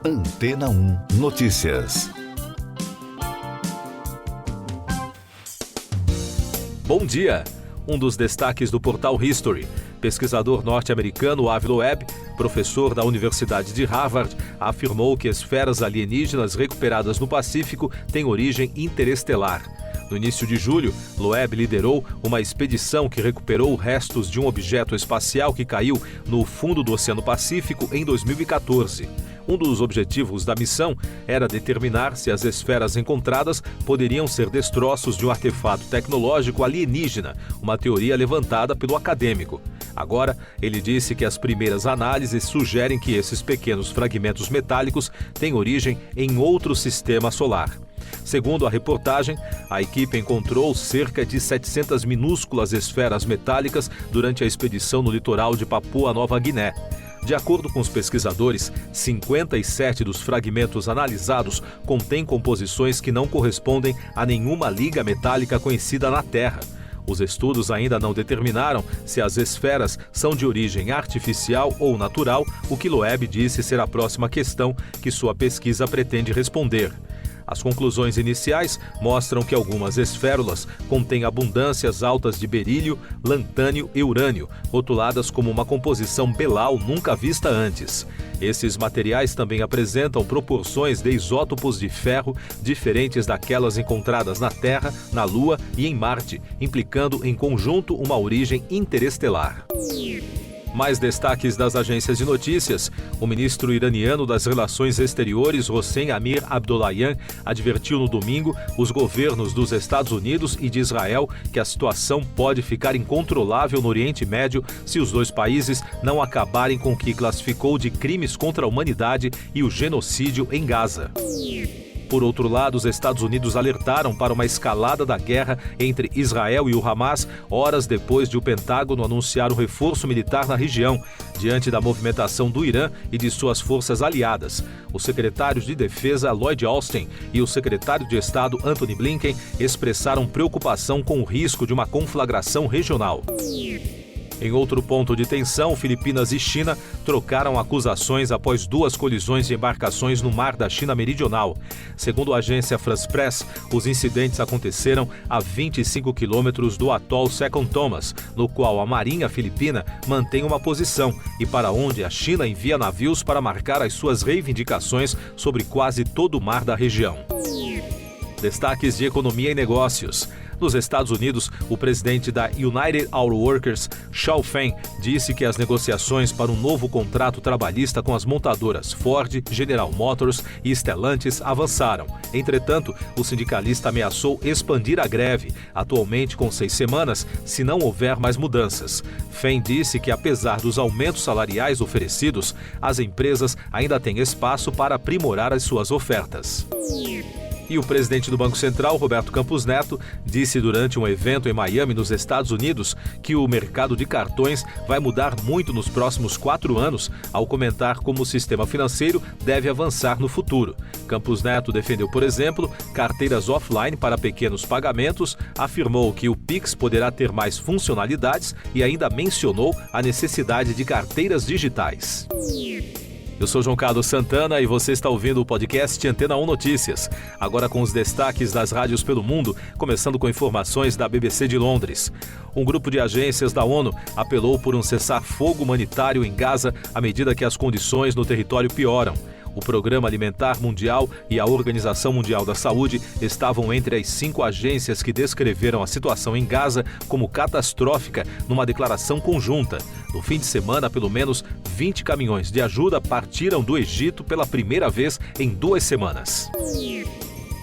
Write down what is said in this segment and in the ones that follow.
Antena 1 Notícias. Bom dia! Um dos destaques do portal History. Pesquisador norte-americano Avi Loeb, professor da Universidade de Harvard, afirmou que esferas alienígenas recuperadas no Pacífico têm origem interestelar. No início de julho, Loeb liderou uma expedição que recuperou restos de um objeto espacial que caiu no fundo do Oceano Pacífico em 2014. Um dos objetivos da missão era determinar se as esferas encontradas poderiam ser destroços de um artefato tecnológico alienígena, uma teoria levantada pelo acadêmico. Agora, ele disse que as primeiras análises sugerem que esses pequenos fragmentos metálicos têm origem em outro sistema solar. Segundo a reportagem, a equipe encontrou cerca de 700 minúsculas esferas metálicas durante a expedição no litoral de Papua Nova Guiné. De acordo com os pesquisadores, 57 dos fragmentos analisados contêm composições que não correspondem a nenhuma liga metálica conhecida na Terra. Os estudos ainda não determinaram se as esferas são de origem artificial ou natural, o que Loeb disse ser a próxima questão que sua pesquisa pretende responder. As conclusões iniciais mostram que algumas esférulas contêm abundâncias altas de berílio, lantânio e urânio, rotuladas como uma composição belal nunca vista antes. Esses materiais também apresentam proporções de isótopos de ferro diferentes daquelas encontradas na Terra, na Lua e em Marte, implicando em conjunto uma origem interestelar. Mais destaques das agências de notícias. O ministro iraniano das Relações Exteriores, Hossein Amir-Abdollahian, advertiu no domingo os governos dos Estados Unidos e de Israel que a situação pode ficar incontrolável no Oriente Médio se os dois países não acabarem com o que classificou de crimes contra a humanidade e o genocídio em Gaza. Por outro lado, os Estados Unidos alertaram para uma escalada da guerra entre Israel e o Hamas horas depois de o Pentágono anunciar um reforço militar na região, diante da movimentação do Irã e de suas forças aliadas. Os secretários de Defesa Lloyd Austin e o secretário de Estado Antony Blinken expressaram preocupação com o risco de uma conflagração regional. Em outro ponto de tensão, Filipinas e China trocaram acusações após duas colisões de embarcações no mar da China Meridional. Segundo a agência France Press, os incidentes aconteceram a 25 quilômetros do atol Second Thomas, no qual a Marinha Filipina mantém uma posição e para onde a China envia navios para marcar as suas reivindicações sobre quase todo o mar da região. Destaques de economia e negócios. Nos Estados Unidos, o presidente da United Auto Workers, Shaw Fan, disse que as negociações para um novo contrato trabalhista com as montadoras Ford, General Motors e Stellantis avançaram. Entretanto, o sindicalista ameaçou expandir a greve, atualmente com 6 semanas, se não houver mais mudanças. Fan disse que, apesar dos aumentos salariais oferecidos, as empresas ainda têm espaço para aprimorar as suas ofertas. E o presidente do Banco Central, Roberto Campos Neto, disse durante um evento em Miami, nos Estados Unidos, que o mercado de cartões vai mudar muito nos próximos 4 anos, ao comentar como o sistema financeiro deve avançar no futuro. Campos Neto defendeu, por exemplo, carteiras offline para pequenos pagamentos, afirmou que o Pix poderá ter mais funcionalidades e ainda mencionou a necessidade de carteiras digitais. Eu sou João Carlos Santana e você está ouvindo o podcast Antena 1 Notícias. Agora com os destaques das rádios pelo mundo, começando com informações da BBC de Londres. Um grupo de agências da ONU apelou por um cessar-fogo humanitário em Gaza à medida que as condições no território pioram. O Programa Alimentar Mundial e a Organização Mundial da Saúde estavam entre as 5 agências que descreveram a situação em Gaza como catastrófica numa declaração conjunta. No fim de semana, pelo menos 20 caminhões de ajuda partiram do Egito pela primeira vez em 2 semanas.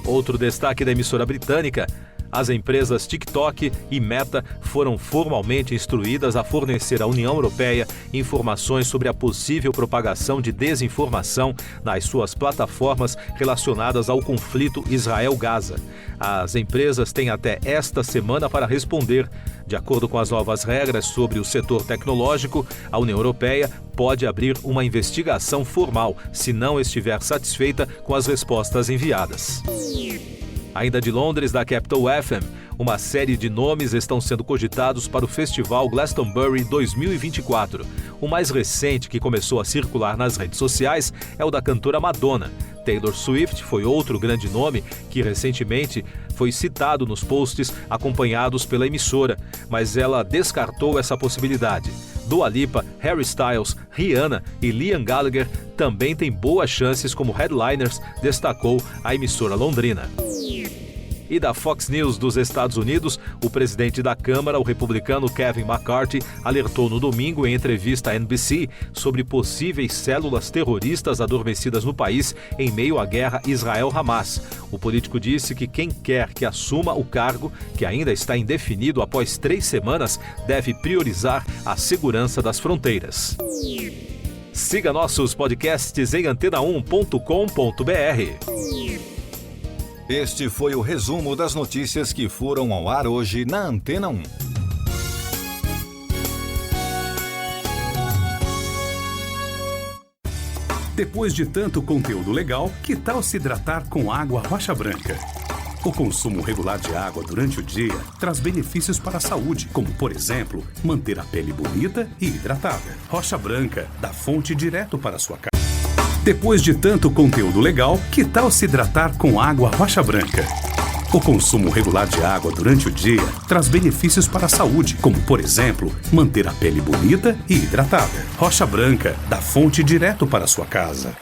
Outro destaque da emissora britânica: as empresas TikTok e Meta foram formalmente instruídas a fornecer à União Europeia informações sobre a possível propagação de desinformação nas suas plataformas relacionadas ao conflito Israel-Gaza. As empresas têm até esta semana para responder. De acordo com as novas regras sobre o setor tecnológico, a União Europeia pode abrir uma investigação formal se não estiver satisfeita com as respostas enviadas. Ainda de Londres, da Capital FM, Uma série de nomes estão sendo cogitados para o Festival Glastonbury 2024. O mais recente, que começou a circular nas redes sociais, é o da cantora Madonna. Taylor Swift foi outro grande nome que recentemente foi citado nos posts acompanhados pela emissora, mas ela descartou essa possibilidade. Dua Lipa, Harry Styles, Rihanna e Liam Gallagher também têm boas chances como headliners, destacou a emissora londrina. E da Fox News dos Estados Unidos, o presidente da Câmara, o republicano Kevin McCarthy, alertou no domingo em entrevista à NBC sobre possíveis células terroristas adormecidas no país em meio à guerra Israel-Hamas. O político disse que quem quer que assuma o cargo, que ainda está indefinido após 3 semanas, deve priorizar a segurança das fronteiras. Siga nossos podcasts em antena1.com.br. Este foi o resumo das notícias que foram ao ar hoje na Antena 1. Depois de tanto conteúdo legal, que tal se hidratar com água Rocha Branca? O consumo regular de água durante o dia traz benefícios para a saúde, como, por exemplo, manter a pele bonita e hidratada. Rocha Branca, da fonte direto para a sua casa. Depois de tanto conteúdo legal, que tal se hidratar com água Rocha Branca? O consumo regular de água durante o dia traz benefícios para a saúde, como, por exemplo, manter a pele bonita e hidratada. Rocha Branca, da fonte direto para a sua casa.